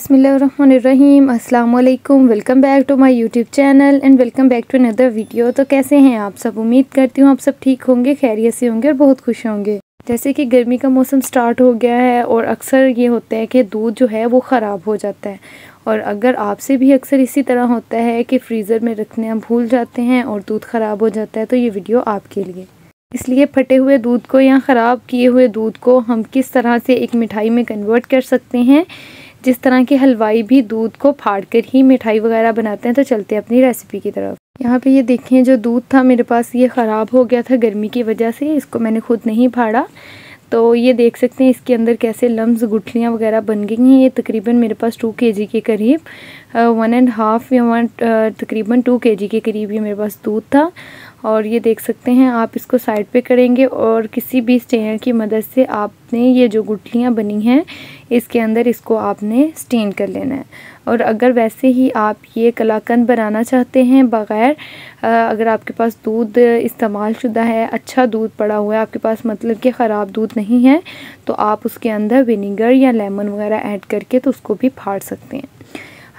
बिस्मिल्लाहिर्रहमानिर्रहीम। अस्सलाम वालेकुम। Welcome back to my YouTube channel and welcome back to another video. तो कैसे हैं आप सब? उम्मीद करती हूँ आप सब ठीक होंगे, खैरियत से होंगे और बहुत खुश होंगे। जैसे कि गर्मी का मौसम स्टार्ट हो गया है और अक्सर ये होता है कि दूध जो है वो ख़राब हो जाता है, और अगर आपसे भी अक्सर इसी तरह होता है कि फ्रीज़र में रखने हम भूल जाते हैं और दूध ख़राब हो जाता है, तो ये वीडियो आपके लिए। इसलिए फटे हुए दूध को या ख़राब किए हुए दूध को हम किस तरह से एक मिठाई में कन्वर्ट कर सकते हैं, जिस तरह के हलवाई भी दूध को फाड़ कर ही मिठाई वगैरह बनाते हैं। तो चलते हैं अपनी रेसिपी की तरफ। यहाँ पे ये देखें, जो दूध था मेरे पास ये ख़राब हो गया था गर्मी की वजह से। इसको मैंने खुद नहीं फाड़ा, तो ये देख सकते हैं इसके अंदर कैसे लम्स गुठलियाँ वगैरह बन गई हैं। ये तकरीबन मेरे पास 2 kg के करीब 1.5 या तकरीबन 2 kg के करीब ये मेरे पास दूध था। और ये देख सकते हैं आप इसको साइड पे करेंगे और किसी भी स्टेनर की मदद से आपने ये जो गुठलियाँ बनी हैं इसके अंदर इसको आपने स्टेन कर लेना है। और अगर वैसे ही आप ये कलाकंद बनाना चाहते हैं बग़ैर, अगर आपके पास दूध इस्तेमाल शुदा है, अच्छा दूध पड़ा हुआ है आपके पास, मतलब कि ख़राब दूध नहीं है, तो आप उसके अंदर विनेगर या लेमन वगैरह ऐड करके तो उसको भी फाड़ सकते हैं।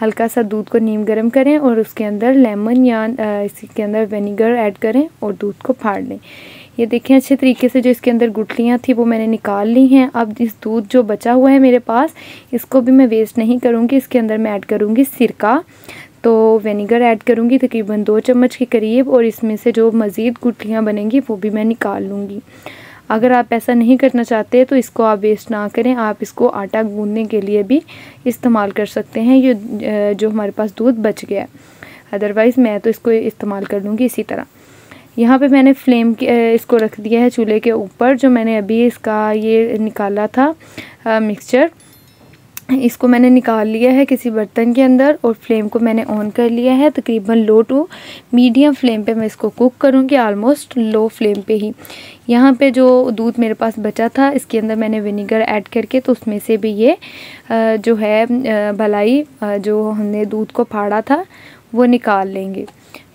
हल्का सा दूध को नीम गर्म करें और उसके अंदर लेमन या इसके अंदर विनेगर ऐड करें और दूध को फाड़ लें। ये देखें अच्छे तरीके से जो इसके अंदर गुठलियाँ थी वो मैंने निकाल ली हैं। अब इस दूध जो बचा हुआ है मेरे पास, इसको भी मैं वेस्ट नहीं करूँगी। इसके अंदर मैं ऐड करूँगी सिरका, तो विनेगर ऐड करूँगी तकरीबन 2 चम्मच के करीब, और इसमें से जो मज़ीद गुठलियाँ बनेंगी वो भी मैं निकाल लूँगी। अगर आप ऐसा नहीं करना चाहते तो इसको आप वेस्ट ना करें, आप इसको आटा गूंदने के लिए भी इस्तेमाल कर सकते हैं, ये जो हमारे पास दूध बच गया है। अदरवाइज़ मैं तो इसको इस्तेमाल कर लूँगी इसी तरह। यहाँ पे मैंने फ्लेम इसको रख दिया है चूल्हे के ऊपर। जो मैंने अभी इसका ये निकाला था मिक्सचर, इसको मैंने निकाल लिया है किसी बर्तन के अंदर और फ्लेम को मैंने ऑन कर लिया है। तकरीबन लो टू मीडियम फ्लेम पे मैं इसको कुक करूँगी, ऑलमोस्ट लो फ्लेम पे ही। यहाँ पे जो दूध मेरे पास बचा था इसके अंदर मैंने विनेगर ऐड करके तो उसमें से भी ये जो है भलाई जो हमने दूध को फाड़ा था वो निकाल लेंगे।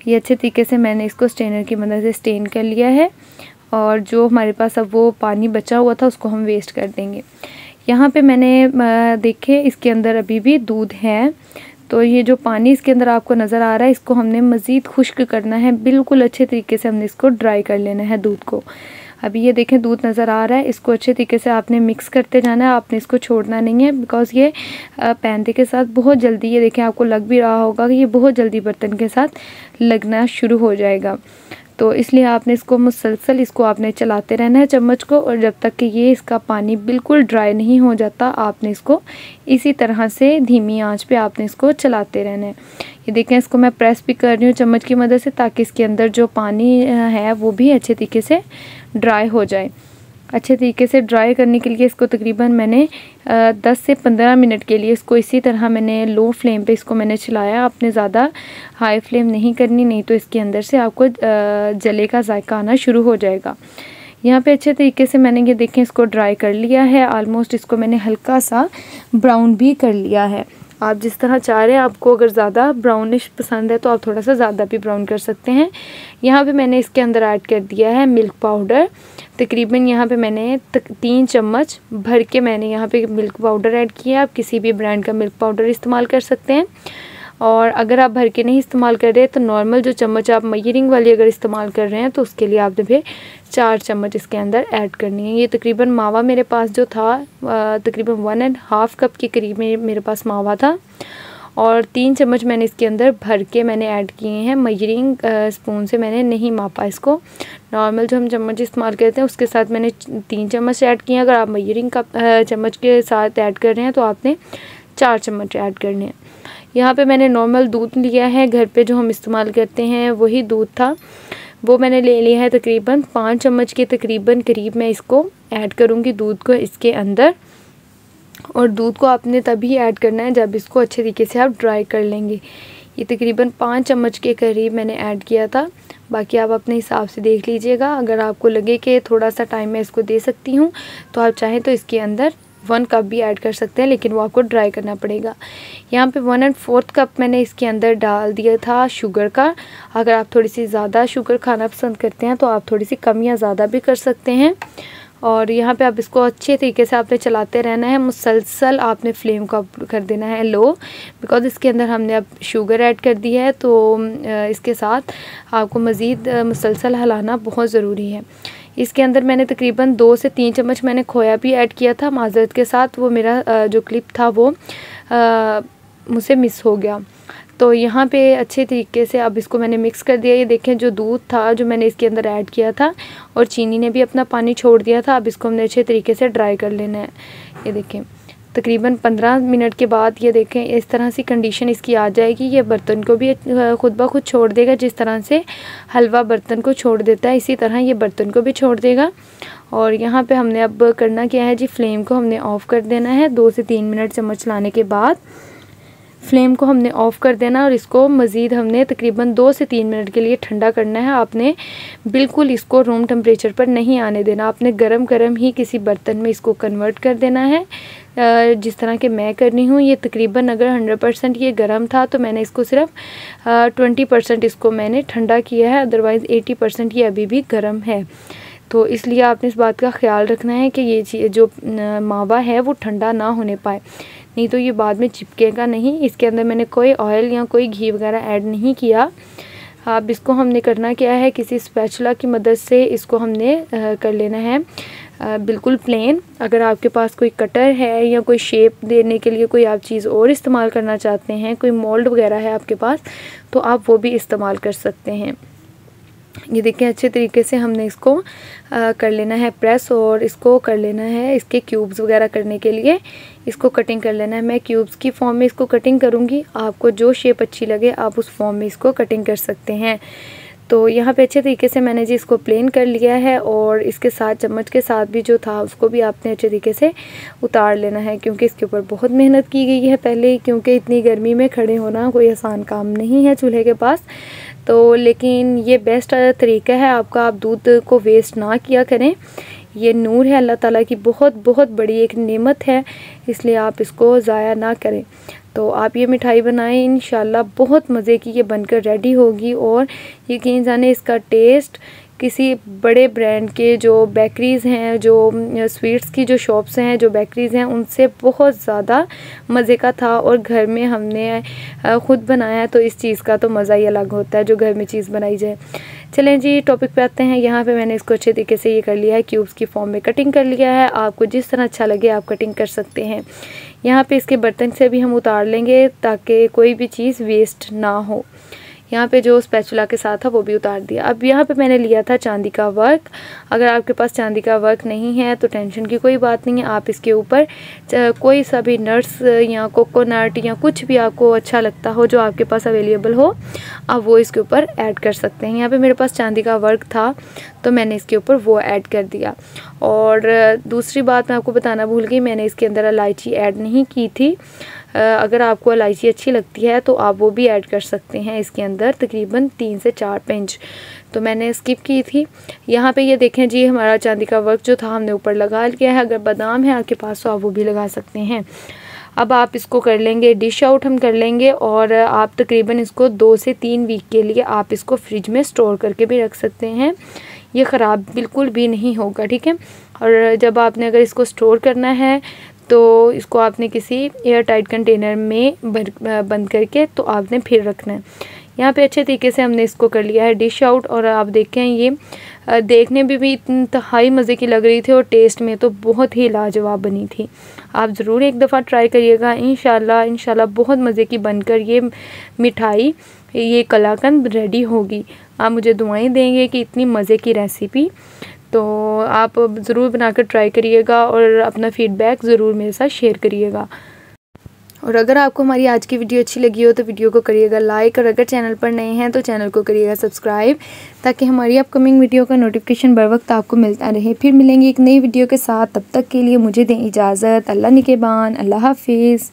ये अच्छे तरीके से मैंने इसको स्ट्रेनर की मदद से स्टेन कर लिया है, और जो हमारे पास अब वो पानी बचा हुआ था उसको हम वेस्ट कर देंगे। यहाँ पे मैंने देखे इसके अंदर अभी भी दूध है, तो ये जो पानी इसके अंदर आपको नज़र आ रहा है इसको हमने मज़ीद खुश्क करना है, बिल्कुल अच्छे तरीके से हमने इसको ड्राई कर लेना है दूध को। अभी ये देखें दूध नज़र आ रहा है, इसको अच्छे तरीके से आपने मिक्स करते जाना है, आपने इसको छोड़ना नहीं है, बिकॉज़ ये पैंदे के साथ बहुत जल्दी, ये देखें आपको लग भी रहा होगा कि ये बहुत जल्दी बर्तन के साथ लगना शुरू हो जाएगा। तो इसलिए आपने इसको मुसलसल इसको आपने चलाते रहना है चम्मच को, और जब तक कि ये इसका पानी बिल्कुल ड्राई नहीं हो जाता आपने इसको इसी तरह से धीमी आंच पे आपने इसको चलाते रहना है। ये देखें इसको मैं प्रेस भी कर रही हूँ चम्मच की मदद से, ताकि इसके अंदर जो पानी है वो भी अच्छे तरीके से ड्राई हो जाए। अच्छे तरीके से ड्राई करने के लिए इसको तकरीबन मैंने 10 से 15 मिनट के लिए इसको इसी तरह मैंने लो फ्लेम पे इसको मैंने चलाया। आपने ज़्यादा हाई फ्लेम नहीं करनी, नहीं तो इसके अंदर से आपको जले का जायका आना शुरू हो जाएगा। यहाँ पे अच्छे तरीके से मैंने ये देखें इसको ड्राई कर लिया है ऑलमोस्ट। इसको मैंने हल्का सा ब्राउन भी कर लिया है। आप जिस तरह चाह रहे हैं, आपको अगर ज़्यादा ब्राउनिश पसंद है तो आप थोड़ा सा ज़्यादा भी ब्राउन कर सकते हैं। यहाँ पे मैंने इसके अंदर ऐड कर दिया है मिल्क पाउडर। तकरीबन यहाँ पे मैंने 3 चम्मच भर के मैंने यहाँ पे मिल्क पाउडर ऐड किया। आप किसी भी ब्रांड का मिल्क पाउडर इस्तेमाल कर सकते हैं, और अगर आप भर के नहीं इस्तेमाल कर रहे तो नॉर्मल जो चम्मच आप मेजरिंग वाली अगर इस्तेमाल कर रहे हैं तो उसके लिए आपने फिर 4 चम्मच इसके अंदर ऐड करनी है। ये तकरीबन मावा मेरे पास जो था तकरीबन 1.5 कप के करीब मेरे पास मावा था, और 3 चम्मच मैंने इसके अंदर भर के मैंने ऐड किए हैं। मेजरिंग स्पून से मैंने नहीं मापा इसको, नॉर्मल जो हम चम्मच इस्तेमाल करते हैं उसके साथ मैंने 3 चम्मच ऐड किए हैं। अगर आप मेजरिंग का चम्मच के साथ ऐड कर रहे हैं तो आपने 4 चम्मच ऐड करने हैं। यहाँ पे मैंने नॉर्मल दूध लिया है, घर पे जो हम इस्तेमाल करते हैं वही दूध था, वो मैंने ले लिया है। तकरीबन 5 चम्मच के तकरीबन करीब मैं इसको ऐड करूँगी दूध को इसके अंदर, और दूध को आपने तभी ऐड करना है जब इसको अच्छे तरीके से आप ड्राई कर लेंगे। ये तकरीबन 5 चम्मच के करीब मैंने ऐड किया था, बाकी आप अपने हिसाब से देख लीजिएगा। अगर आपको लगे कि थोड़ा सा टाइम मैं इसको दे सकती हूँ तो आप चाहें तो इसके अंदर 1 कप भी ऐड कर सकते हैं, लेकिन वो आपको ड्राई करना पड़ेगा। यहाँ पे 1/4 कप मैंने इसके अंदर डाल दिया था शुगर का। अगर आप थोड़ी सी ज़्यादा शुगर खाना पसंद करते हैं तो आप थोड़ी सी कम या ज़्यादा भी कर सकते हैं। और यहाँ पे आप इसको अच्छे तरीके से आपने चलाते रहना है, मुसलसल आपने फ्लेम को कर देना है लो, बिकॉज़ इसके अंदर हमने अब शुगर ऐड कर दी है। तो इसके साथ आपको मज़ीद मुसलसल हिलाना बहुत ज़रूरी है। इसके अंदर मैंने तकरीबन 2 से 3 चम्मच मैंने खोया भी ऐड किया था माज़रत के साथ, वो मेरा जो क्लिप था वो मुझसे मिस हो गया। तो यहाँ पे अच्छे तरीके से अब इसको मैंने मिक्स कर दिया। ये देखें जो दूध था जो मैंने इसके अंदर ऐड किया था और चीनी ने भी अपना पानी छोड़ दिया था। अब इसको हमने अच्छे तरीके से ड्राई कर लेना है। ये देखें तकरीबन 15 मिनट के बाद ये देखें इस तरह सी कंडीशन इसकी आ जाएगी। ये बर्तन को भी खुद ब खुद छोड़ देगा, जिस तरह से हलवा बर्तन को छोड़ देता है इसी तरह ये बर्तन को भी छोड़ देगा। और यहाँ पे हमने अब करना क्या है जी, फ्लेम को हमने ऑफ़ कर देना है। 2 से 3 मिनट चम्मच लाने के बाद फ्लेम को हमने ऑफ़ कर देना और इसको मज़ीद हमने तकरीबन 2 से 3 मिनट के लिए ठंडा करना है। आपने बिल्कुल इसको रूम टेम्परेचर पर नहीं आने देना, आपने गरम गरम ही किसी बर्तन में इसको कन्वर्ट कर देना है, जिस तरह के मैं करनी हूँ। ये तकरीबन अगर 100% ये गर्म था तो मैंने इसको सिर्फ 20% इसको मैंने ठंडा किया है, अदरवाइज़ 80% ये अभी भी गर्म है। तो इसलिए आपने इस बात का ख्याल रखना है कि ये चीज़ जो मावा है वो ठंडा ना होने पाए, नहीं तो ये बाद में चिपकेगा नहीं। इसके अंदर मैंने कोई ऑयल या कोई घी वगैरह ऐड नहीं किया। अब इसको हमने करना क्या है, किसी स्पैचुला की मदद से इसको हमने कर लेना है बिल्कुल प्लेन। अगर आपके पास कोई कटर है या कोई शेप देने के लिए कोई आप चीज़ और इस्तेमाल करना चाहते हैं, कोई मोल्ड वगैरह है आपके पास, तो आप वो भी इस्तेमाल कर सकते हैं। ये देखिए अच्छे तरीके से हमने इसको कर लेना है प्रेस, और इसको कर लेना है इसके क्यूब्स वगैरह करने के लिए इसको कटिंग कर लेना है। मैं क्यूब्स की फॉर्म में इसको कटिंग करूँगी, आपको जो शेप अच्छी लगे आप उस फॉर्म में इसको कटिंग कर सकते हैं। तो यहाँ पे अच्छे तरीके से मैंने जी इसको प्लेन कर लिया है, और इसके साथ चम्मच के साथ भी जो था उसको भी आपने अच्छे तरीके से उतार लेना है, क्योंकि इसके ऊपर बहुत मेहनत की गई है पहले, क्योंकि इतनी गर्मी में खड़े होना कोई आसान काम नहीं है चूल्हे के पास। तो लेकिन ये बेस्ट तरीका है आपका, आप दूध को वेस्ट ना किया करें। ये नूर है अल्लाह ताला की बहुत बहुत बड़ी एक नेमत है, इसलिए आप इसको ज़ाया ना करें। तो आप ये मिठाई बनाएं, इंशाल्लाह बहुत मज़े की ये बनकर रेडी होगी। और यकीन जाने इसका टेस्ट किसी बड़े ब्रांड के जो बेकरीज़ हैं, जो स्वीट्स की जो शॉप्स हैं, जो बेकरीज़ हैं, उनसे बहुत ज़्यादा मज़े का था। और घर में हमने ख़ुद बनाया तो इस चीज़ का तो मज़ा ही अलग होता है जो घर में चीज़ बनाई जाए। चलें जी टॉपिक पे आते हैं। यहाँ पे मैंने इसको अच्छे तरीके से ये कर लिया है, क्यूब्स की फॉर्म में कटिंग कर लिया है। आपको जिस तरह अच्छा लगे आप कटिंग कर सकते हैं। यहाँ पे इसके बर्तन से भी हम उतार लेंगे ताकि कोई भी चीज़ वेस्ट ना हो। यहाँ पे जो स्पैचुला के साथ था वो भी उतार दिया। अब यहाँ पे मैंने लिया था चांदी का वर्क। अगर आपके पास चांदी का वर्क नहीं है तो टेंशन की कोई बात नहीं है, आप इसके ऊपर कोई सा भी नट्स या कोकोनट या कुछ भी आपको अच्छा लगता हो जो आपके पास अवेलेबल हो, आप वो इसके ऊपर ऐड कर सकते हैं। यहाँ पे मेरे पास चांदी का वर्क था तो मैंने इसके ऊपर वो ऐड कर दिया। और दूसरी बात मैं आपको बताना भूल गई, मैंने इसके अंदर इलायची ऐड नहीं की थी। अगर आपको इलायची अच्छी लगती है तो आप वो भी ऐड कर सकते हैं इसके अंदर, तकरीबन 3 से 4 पिंच, तो मैंने स्किप की थी। यहाँ पे ये देखें जी हमारा चांदी का वर्क जो था हमने ऊपर लगा लिया है। अगर बादाम है आपके पास तो आप वो भी लगा सकते हैं। अब आप इसको कर लेंगे डिश आउट हम कर लेंगे, और आप तकरीबन इसको 2 से 3 वीक के लिए आप इसको फ्रिज में स्टोर करके भी रख सकते हैं, ये ख़राब बिल्कुल भी नहीं होगा, ठीक है। और जब आपने अगर इसको स्टोर करना है तो इसको आपने किसी एयर टाइट कंटेनर में बंद करके तो आपने फिर रखना है। यहाँ पे अच्छे तरीके से हमने इसको कर लिया है डिश आउट। और आप देखें ये देखने में भी इंतहाई मज़े की लग रही थी और टेस्ट में तो बहुत ही लाजवाब बनी थी। आप ज़रूर एक दफ़ा ट्राई करिएगा, इंशाल्लाह बहुत मज़े की बनकर ये मिठाई, ये कलाकंद रेडी होगी। आप मुझे दुआएं देंगे कि इतनी मज़े की रेसिपी, तो आप ज़रूर बनाकर ट्राई करिएगा और अपना फ़ीडबैक ज़रूर मेरे साथ शेयर करिएगा। और अगर आपको हमारी आज की वीडियो अच्छी लगी हो तो वीडियो को करिएगा लाइक, और अगर चैनल पर नए हैं तो चैनल को करिएगा सब्सक्राइब, ताकि हमारी अपकमिंग वीडियो का नोटिफिकेशन बर वक्त आपको मिलता रहे। फिर मिलेंगे एक नई वीडियो के साथ, तब तक के लिए मुझे दें इजाज़त। अल्लाह निगहबान, अल्लाह हाफिज़।